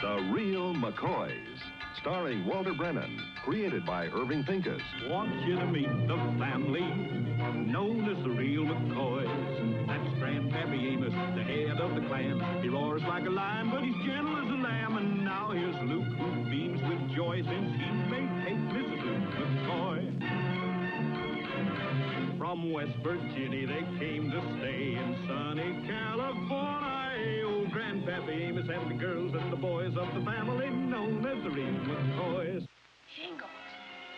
The Real McCoys, starring Walter Brennan, created by Irving Pincus. Want you to meet the family known as the Real McCoys. That's Grandpappy Amos, the head of the clan. He roars like a lion, but he's gentle as a lamb. And now here's Luke, who beams with joy since he may take Mrs. Luke McCoy. From West Virginia they came to stay in sunny California. Oh, Grandpappy Amos and the girls and the boys of the family known as the Real McCoys. Shingles.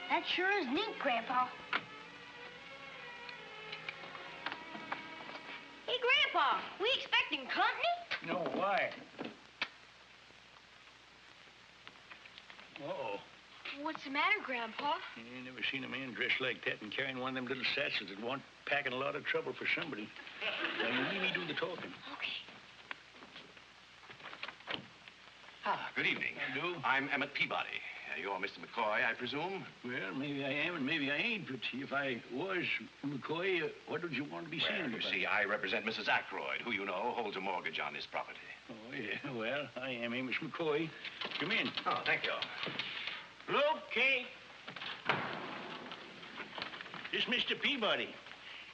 That sure is neat, Grandpa. Hey, Grandpa, we expecting company? No, why? Uh-oh. What's the matter, Grandpa? You ain't never seen a man dressed like that and carrying one of them little satchels that want packing a lot of trouble for somebody. Now, you leave me do the talking. Okay. Ah, good evening. I do. I'm Emmett Peabody. You're Mr. McCoy, I presume? Well, maybe I am and maybe I ain't, but if I was McCoy, what would you want to be saying Well, you about? see, I represent Mrs. Ackroyd, who you know holds a mortgage on this property. Oh, yeah, well, I am Amos McCoy. Come in. Oh, thank you. Luke, Kate. This Mr. Peabody.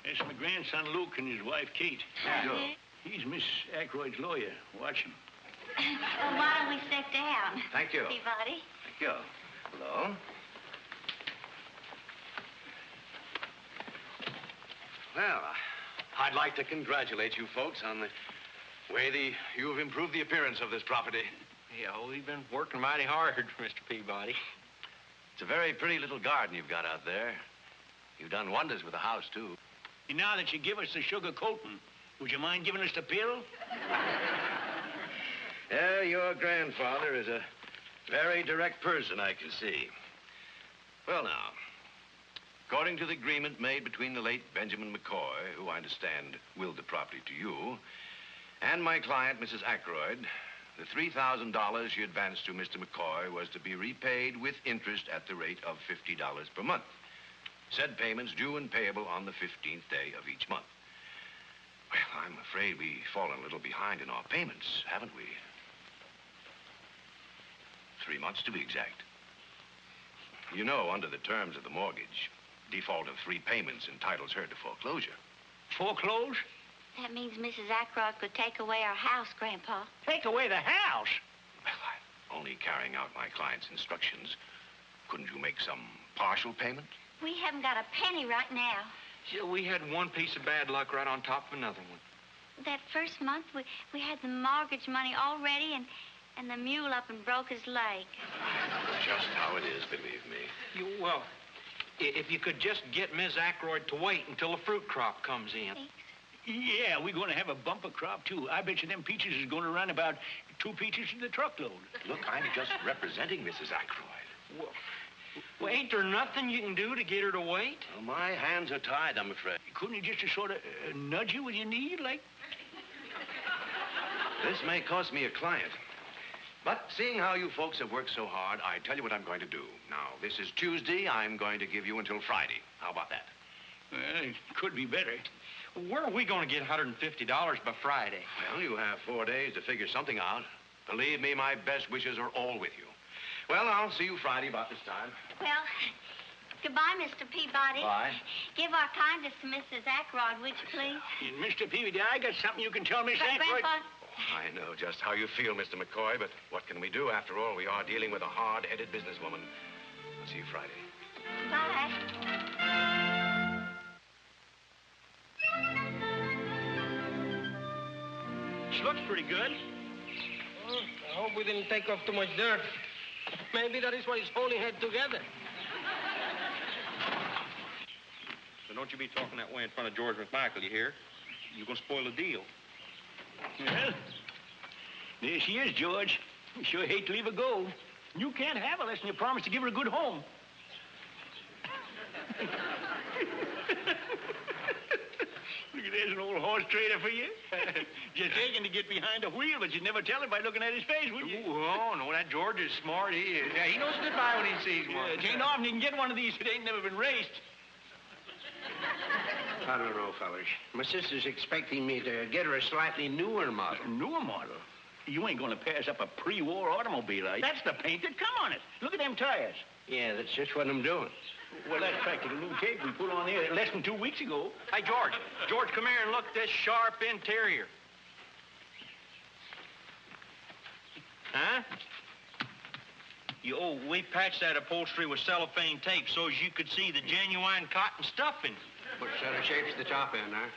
That's my grandson Luke and his wife Kate. Yeah. He's Miss Ackroyd's lawyer. Watch him. Well, why don't we sit down? Thank you. Peabody. Thank you. Hello. Well, I'd like to congratulate you folks on the way you've improved the appearance of this property. Yeah, well, we've been working mighty hard, Mr. Peabody. It's a very pretty little garden you've got out there. You've done wonders with the house, too. And now that you give us the sugar coating, would you mind giving us the pill? Yeah, your grandfather is a very direct person, I can see. Well, now, according to the agreement made between the late Benjamin McCoy, who I understand willed the property to you, and my client, Mrs. Ackroyd, the $3,000 you advanced to Mr. McCoy was to be repaid with interest at the rate of $50 per month. Said payments due and payable on the 15th day of each month. Well, I'm afraid we've fallen a little behind in our payments, haven't we? 3 months to be exact. You know, under the terms of the mortgage, default of 3 payments entitles her to foreclosure. Foreclose? That means Mrs. Ackroyd could take away our house, Grandpa. Take away the house? Well, I'm only carrying out my client's instructions. Couldn't you make some partial payment? We haven't got a penny right now. Yeah, we had one piece of bad luck right on top of another one. That first month, we had the mortgage money all ready, and the mule up and broke his leg. Just how it is, believe me. Well, if you could just get Ms. Ackroyd to wait until the fruit crop comes in. Thanks. Yeah, we're going to have a bumper crop, too. I bet you them peaches is going to run about 2 peaches to the truckload. Look, I'm just representing Mrs. Ackroyd. Well, ain't there nothing you can do to get her to wait? Well, my hands are tied, I'm afraid. Couldn't he just sort of nudge you with your knee, like? This may cost me a client. But seeing how you folks have worked so hard, I tell you what I'm going to do. Now, this is Tuesday. I'm going to give you until Friday. How about that? Well, it could be better. Where are we going to get $150 by Friday? Well, you have 4 days to figure something out. Believe me, my best wishes are all with you. Well, I'll see you Friday about this time. Well, goodbye, Mr. Peabody. Bye. Give our kindest to Mrs. Ackroyd, would you, please? Mr. Peabody, I got something you can tell Miss But, Ackroyd. Grandpa, I know just how you feel, Mr. McCoy, but what can we do? After all, we are dealing with a hard-headed businesswoman. I'll see you Friday. bye. She looks pretty good. Well, I hope we didn't take off too much dirt. Maybe that is why it's holding her together. So don't you be talking that way in front of George McMichael, you hear? You're going to spoil the deal. Well, there she is, George. We sure hate to leave her go. You can't have her unless you promise to give her a good home. Look at there's an old horse trader for you. Just taking to get behind the wheel, but you'd never tell him by looking at his face, would you? Oh, no, that George is smart. He is. Yeah, he knows goodbye when he sees one. It ain't often you can get one of these if it ain't never been raced. I don't know, fellas. My sister's expecting me to get her a slightly newer model. A newer model? You ain't gonna pass up a pre-war automobile, are you? That's the paint that come on it. Look at them tires. Yeah, that's just what I'm doing. Well, that's practically new tape we put on there less than 2 weeks ago. Hey, George. George, come here and look at this sharp interior. Huh? We patched that upholstery with cellophane tape so as you could see the genuine cotton stuffing. What sort of shape's the top end, huh?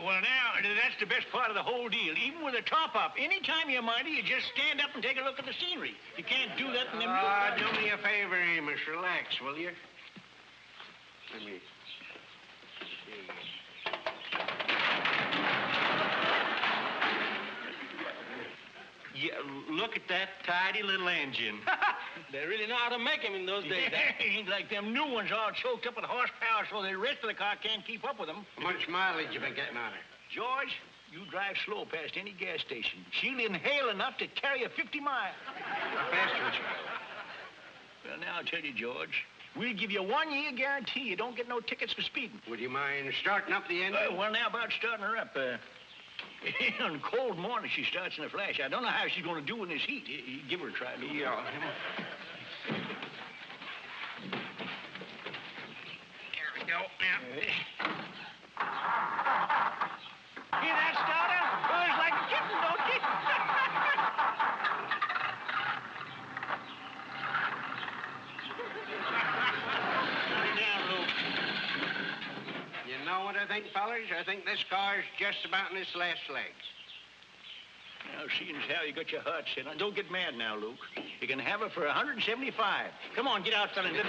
Well, now, that's the best part of the whole deal. Even with a top up, anytime you're mighty, you just stand up and take a look at the scenery. You can't do that in them new Do me a favor, Amos. Relax, will you? Let me... Yeah, look at that tidy little engine. They really know how to make them in those days. Ain't like them new ones all choked up with horsepower so the rest of the car can't keep up with them. How much mileage you been getting on it? George, you drive slow past any gas station. She'll inhale enough to carry you 50 miles. How fast would you go? Well, now, I'll tell you, George, we'll give you 1 year guarantee you don't get no tickets for speeding. Would you mind starting up the engine? Well, now, about starting her up, on a cold morning, she starts in a flash. I don't know how she's going to do in this heat. Give her a try. Yeah. There we go. Now. Hear that, starter? Purrs like a kitten, don't you? Sit down, Luke. You know what I think, fellas? I think this car's just about in its last legs. Now, seeing as how you got your heart set on, don't get mad now, Luke. You can have her for 175. Come on, get out, fellas. Amos,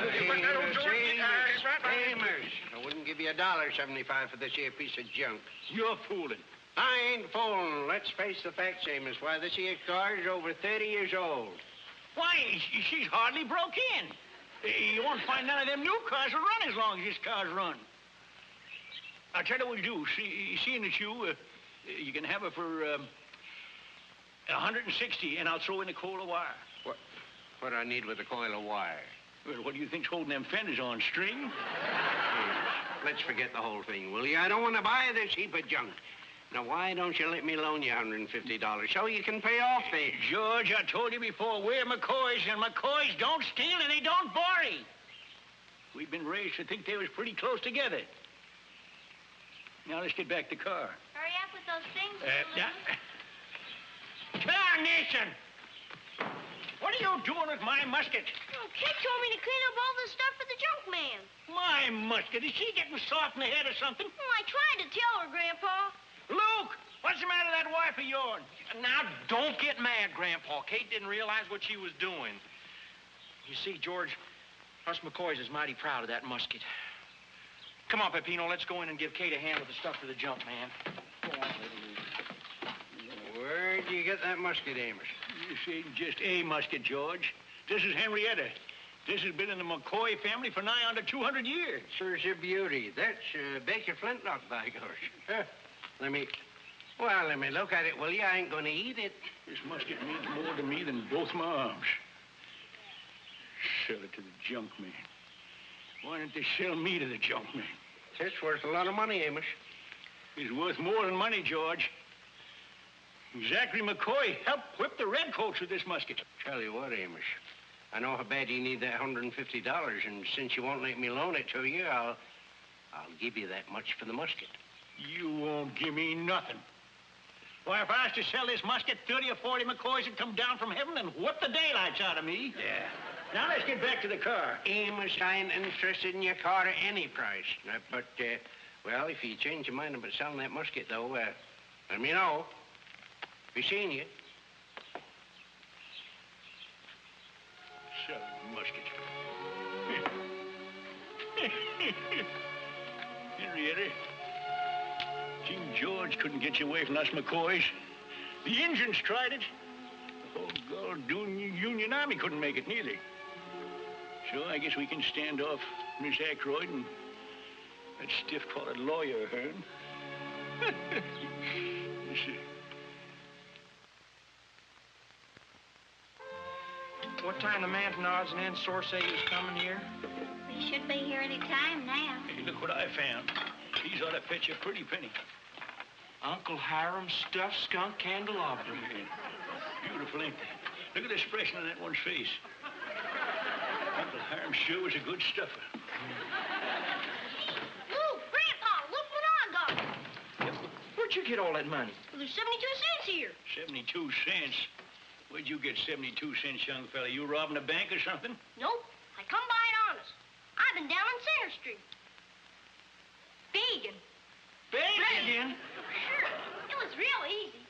I wouldn't give you $1.75 for this here piece of junk. You're fooling. I ain't fooling. Let's face the facts, Amos. Why, this here car's over 30 years old. Why, she's hardly broke in. You won't find none of them new cars will run as long as this car's run. I'll tell you what you do. Seeing that you can have her for 160, and I'll throw in a coil of wire. What I need with a coil of wire? Well, what do you think's holding them fenders on? String? Let's forget the whole thing, will you? I don't want to buy this heap of junk. Now, why don't you let me loan you $150 so you can pay off this? George, I told you before, we're McCoys, and McCoys don't steal and they don't borrow. We've been raised to think they was pretty close together. Now, let's get back to the car. Hurry up with those things, Tarnation! What are you doing with my musket? Oh, Kid told me to clean up all the stuff for the junk man. My musket? Is she getting soft in the head or something? Oh, I tried to tell her, Grandpa. Luke, what's the matter with that wife of yours? Now, don't get mad, Grandpa. Kate didn't realize what she was doing. You see, George, us McCoys is mighty proud of that musket. Come on, Peppino, let's go in and give Kate a hand with the stuff for the junk man. Go on, little Luke. Where'd you get that musket, Amos? This ain't just a musket, George. This is Henrietta. This has been in the McCoy family for nigh under 200 years. Sure's a beauty. That's Baker Flintlock, by gosh. Let me look at it, will you? I ain't gonna eat it. This musket means more to me than both my arms. Sell it to the junk man. Why didn't they sell me to the junk man? It's worth a lot of money, Amos. It's worth more than money, George. Zachary McCoy helped whip the redcoats with this musket. Tell you what, Amos. I know how bad you need that $150, and since you won't let me loan it to you, I'll give you that much for the musket. You won't give me nothing. Why, if I was to sell this musket, 30 or 40 McCoys would come down from heaven and whip the daylights out of me. Yeah. Now, let's get back to the car. Amos, I ain't interested in your car at any price. But, well, if you change your mind about selling that musket, though, let me know. Be seeing you. Selling musket. Henrietta, King George couldn't get you away from us McCoys. The Indians tried it. The whole God-doing Union Army couldn't make it neither. So I guess we can stand off Miss Ackroyd and that stiff-collared lawyer of hers. What time the man from the odds and ends store say he was coming here? He should be here any time now. Hey, look what I found. These ought to fetch a pretty penny. Uncle Hiram's stuffed skunk candelabra. Beautiful, ain't they? Look at the expression on that one's face. Uncle Hiram sure was a good stuffer. Ooh, Grandpa, look what I got. Where'd you get all that money? Well, there's 72 cents here. 72 cents? Where'd you get 72 cents, young fella? You robbing a bank or something? Nope, I come by it honest. I've been down on Center Street. Begging. Begging? Sure, it was real easy.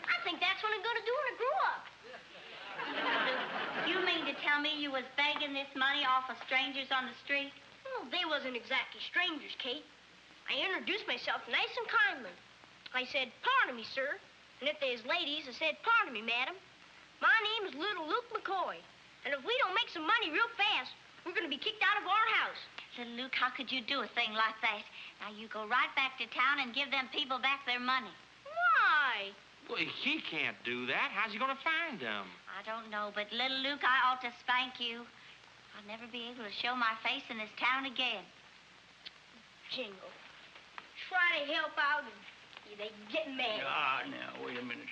I think that's what I'm going to do when I grow up. You mean to tell me you was begging this money off of strangers on the street? Well, they wasn't exactly strangers, Kate. I introduced myself nice and kindly. I said, "Pardon me, sir." And if there's ladies, I said, "Pardon me, madam. My name is Little Luke McCoy. And if we don't make some money real fast, we're going to be kicked out of our house." Little Luke, how could you do a thing like that? Now, you go right back to town and give them people back their money. Why? Well, he can't do that. How's he going to find them? I don't know, but Little Luke, I ought to spank you. I'll never be able to show my face in this town again. Jingle. Try to help out and they get mad. Ah, now, wait a minute.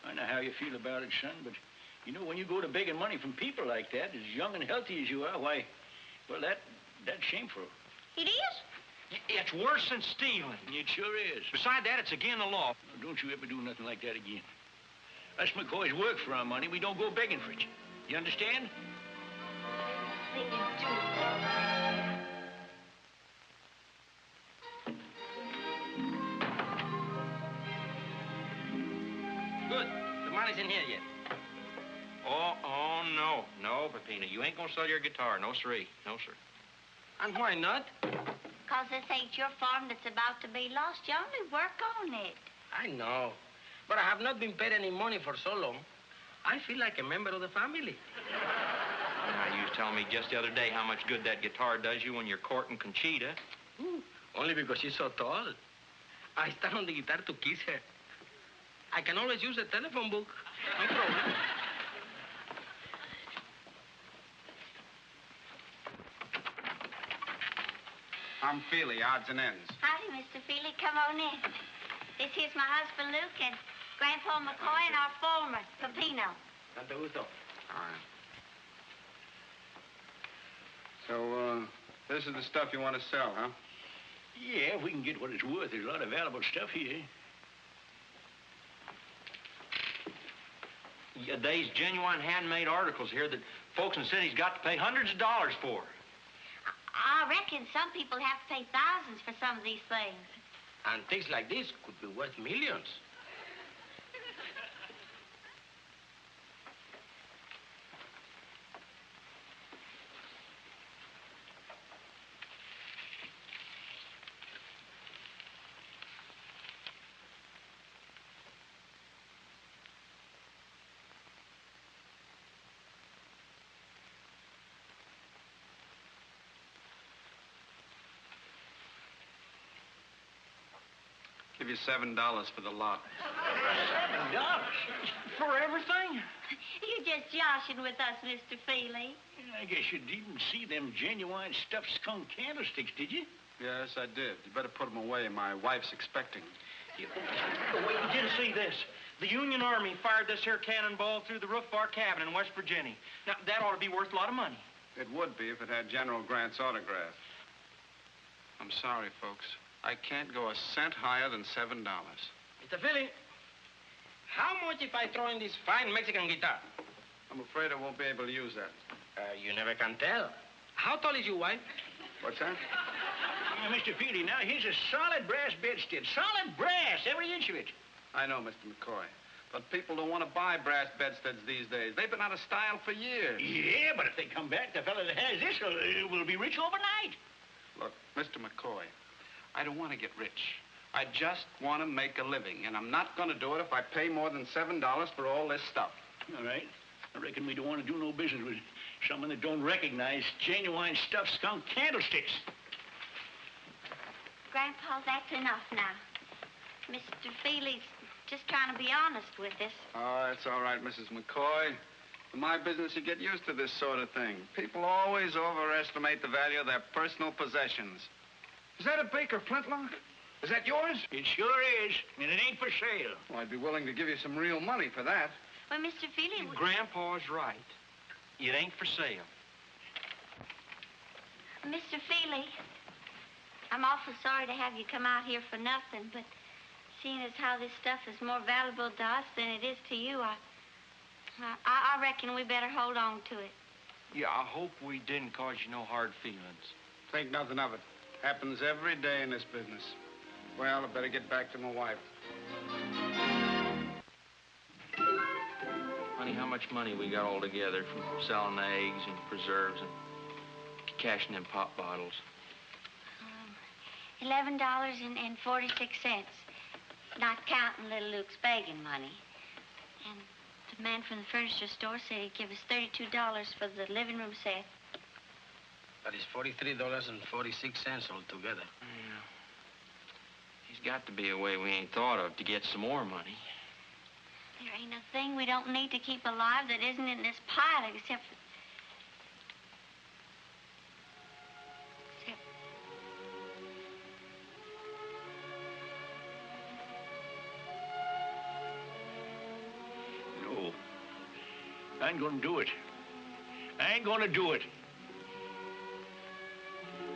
I know how you feel about it, son, but, you know, when you go to begging money from people like that, as young and healthy as you are, why, well, that's shameful. It is? It's worse than stealing. It sure is. Beside that, it's against the law. Now, don't you ever do nothing like that again. Us McCoys work for our money. We don't go begging for it. You understand? Then you do. Good. The money's in here yet. Oh, no. No, Peppino. You ain't going to sell your guitar. No, sirree. No, sir. And why not? Because this ain't your farm that's about to be lost. You only work on it. I know. But I have not been paid any money for so long. I feel like a member of the family. Now, you was telling me just the other day how much good that guitar does you when you're courting Conchita. Only because she's so tall. I stand on the guitar to kiss her. I can always use a telephone book. No problem. I'm Feely, odds and ends. Howdy, Mr. Feely. Come on in. This here's my husband, Luke, and Grandpa McCoy, and our foreman, Peppino. Tanto gusto. All right. So, this is the stuff you want to sell, huh? Yeah, if we can get what it's worth. There's a lot of valuable stuff here. Yeah, there's genuine handmade articles here that folks in cities got to pay hundreds of dollars for. I reckon some people have to pay thousands for some of these things. And things like this could be worth millions. Give you $7 for the lot. $7? For everything? You're just joshing with us, Mr. Feely. I guess you didn't see them genuine stuffed skunk candlesticks, did you? Yes, I did. You better put them away. My wife's expecting. Wait, you didn't see this. The Union Army fired this here cannonball through the roof of our cabin in West Virginia. Now, that ought to be worth a lot of money. It would be if it had General Grant's autograph. I'm sorry, folks. I can't go a cent higher than $7. Mr. Philly, how much if I throw in this fine Mexican guitar? I'm afraid I won't be able to use that. You never can tell. How tall is your wife? What's that? Mr. Feely, now, here's a solid brass bedstead. Solid brass, every inch of it. I know, Mr. McCoy. But people don't want to buy brass bedsteads these days. They've been out of style for years. Yeah, but if they come back, the fella that has this will be rich overnight. Look, Mr. McCoy, I don't want to get rich. I just want to make a living, and I'm not going to do it if I pay more than $7 for all this stuff. All right. I reckon we don't want to do no business with someone that don't recognize genuine stuffed skunk candlesticks. Grandpa, that's enough now. Mr. Feely's just trying to be honest with us. Oh, that's all right, Mrs. McCoy. In my business, you get used to this sort of thing. People always overestimate the value of their personal possessions. Is that a Baker flintlock? Is that yours? It sure is, and it ain't for sale. Well, I'd be willing to give you some real money for that. Well, Mr. Feely... Grandpa's right. It ain't for sale. Mr. Feely, I'm awful sorry to have you come out here for nothing, but seeing as how this stuff is more valuable to us than it is to you, I reckon we better hold on to it. Yeah, I hope we didn't cause you no hard feelings. Think nothing of it. Happens every day in this business. Well, I better get back to my wife. Honey, how much money we got all together from selling the eggs and preserves and cashing them pop bottles? $11.46, not counting little Luke's begging money. And the man from the furniture store said he'd give us $32 for the living room set. That is $43.46 altogether. Yeah. There's got to be a way we ain't thought of to get some more money. There ain't a thing we don't need to keep alive that isn't in this pile except... No. I ain't gonna do it. I ain't gonna do it.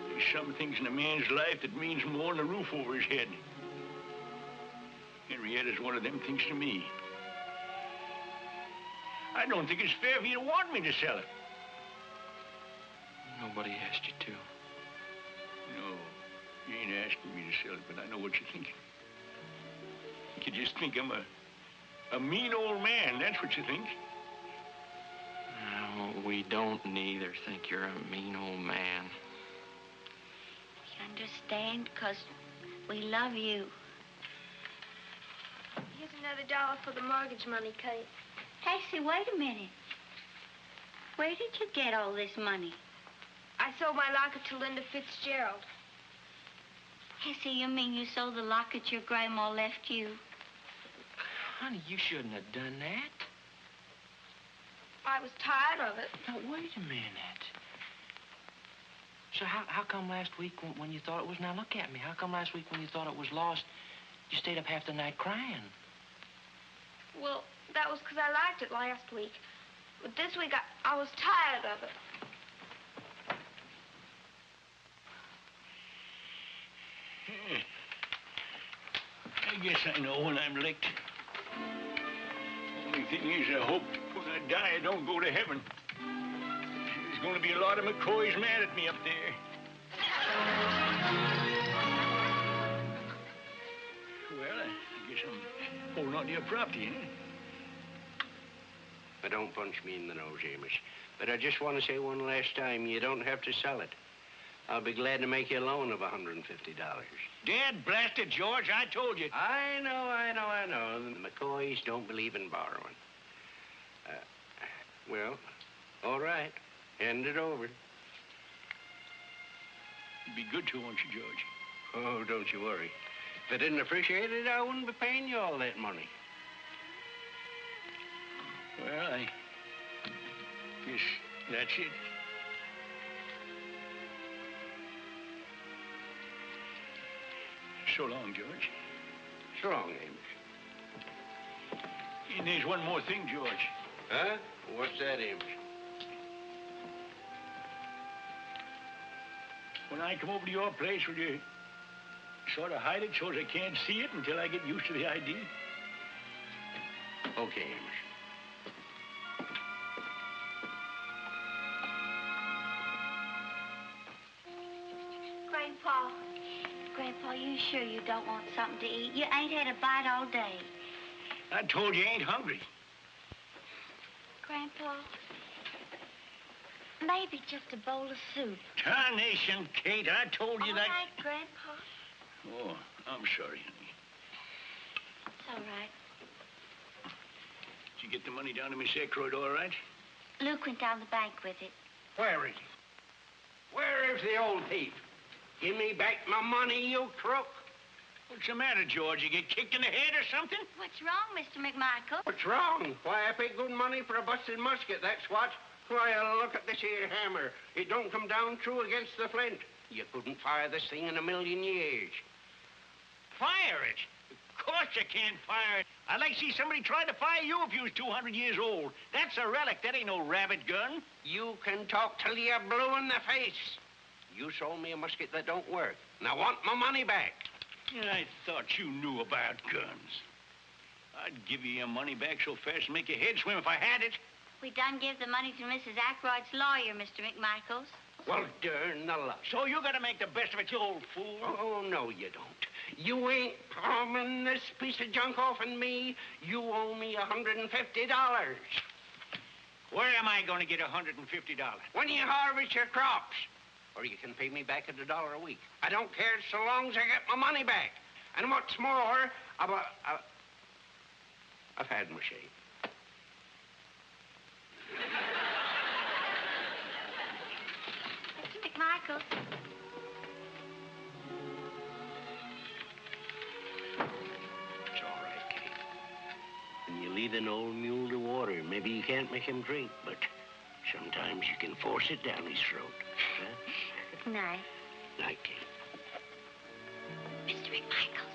There's some things in a man's life that means more than a roof over his head. Henrietta's one of them things to me. I don't think it's fair for you to want me to sell it. Nobody asked you to. No, you ain't asking me to sell it, but I know what you're thinking. You just think I'm a mean old man. That's what you think. No, we don't neither think you're a mean old man. We understand because we love you. Here's another $1 for the mortgage money, Kate. Casey, wait a minute. Where did you get all this money? I sold my locket to Linda Fitzgerald. Casey, you mean you sold the locket your grandma left you? Honey, you shouldn't have done that. I was tired of it. Now, wait a minute. So how come last week when you thought it was... Now, look at me. How come last week when you thought it was lost, you stayed up half the night crying? Well, that was because I liked it last week. But this week, I was tired of it. I guess I know when I'm licked. Only thing is, I hope when I die, I don't go to heaven. There's going to be a lot of McCoys mad at me up there. Well, I guess I'm holding on to your property, eh? But don't punch me in the nose, Amos. But I just want to say one last time, you don't have to sell it. I'll be glad to make you a loan of $150. Dad blasted, George. I told you. I know. The McCoys don't believe in borrowing. Well, all right. Hand it over. Be good to, won't you, George? Oh, don't you worry. If I didn't appreciate it, I wouldn't be paying you all that money. Well, I guess that's it. So long, George. So long, Amos. And there's one more thing, George. Huh? What's that, Amos? When I come over to your place, will you sort of hide it so as I can't see it until I get used to the idea? Okay, Amos. Grandpa, you sure you don't want something to eat? You ain't had a bite all day. I told you I ain't hungry. Grandpa, maybe just a bowl of soup. Tarnation, Kate, I told you that... All right, Grandpa. Oh, I'm sorry, honey. It's all right. Did you get the money down to Miss Aykroyd all right? Luke went down the bank with it. Where is he? Where is the old thief? Give me back my money, you crook. What's the matter, George? You get kicked in the head or something? What's wrong, Mr. McMichael? What's wrong? Why, I pay good money for a busted musket, that's what. Why, look at this here hammer. It don't come down true against the flint. You couldn't fire this thing in a million years. Fire it? Of course you can't fire it. I'd like to see somebody try to fire you if you was 200 years old. That's a relic. That ain't no rabbit gun. You can talk till you're blue in the face. You sold me a musket that don't work. And I want my money back. I thought you knew about guns. I'd give you your money back so fast and make your head swim if I had it. We done give the money to Mrs. Ackroyd's lawyer, Mr. McMichaels. Well, darn the luck. So you gotta make the best of it, you old fool. Oh, no, you don't. You ain't palming this piece of junk off on me. You owe me $150. Where am I going to get $150? When you harvest your crops. Or you can pay me back at $1 a week. I don't care so long as I get my money back. And what's more, I've had my shave. Mr. McMichaels. It's all right, Kate. When you lead an old mule to water, maybe you can't make him drink, but sometimes you can force it down his throat. Huh? Night. Night, Kate. Mr. McMichaels.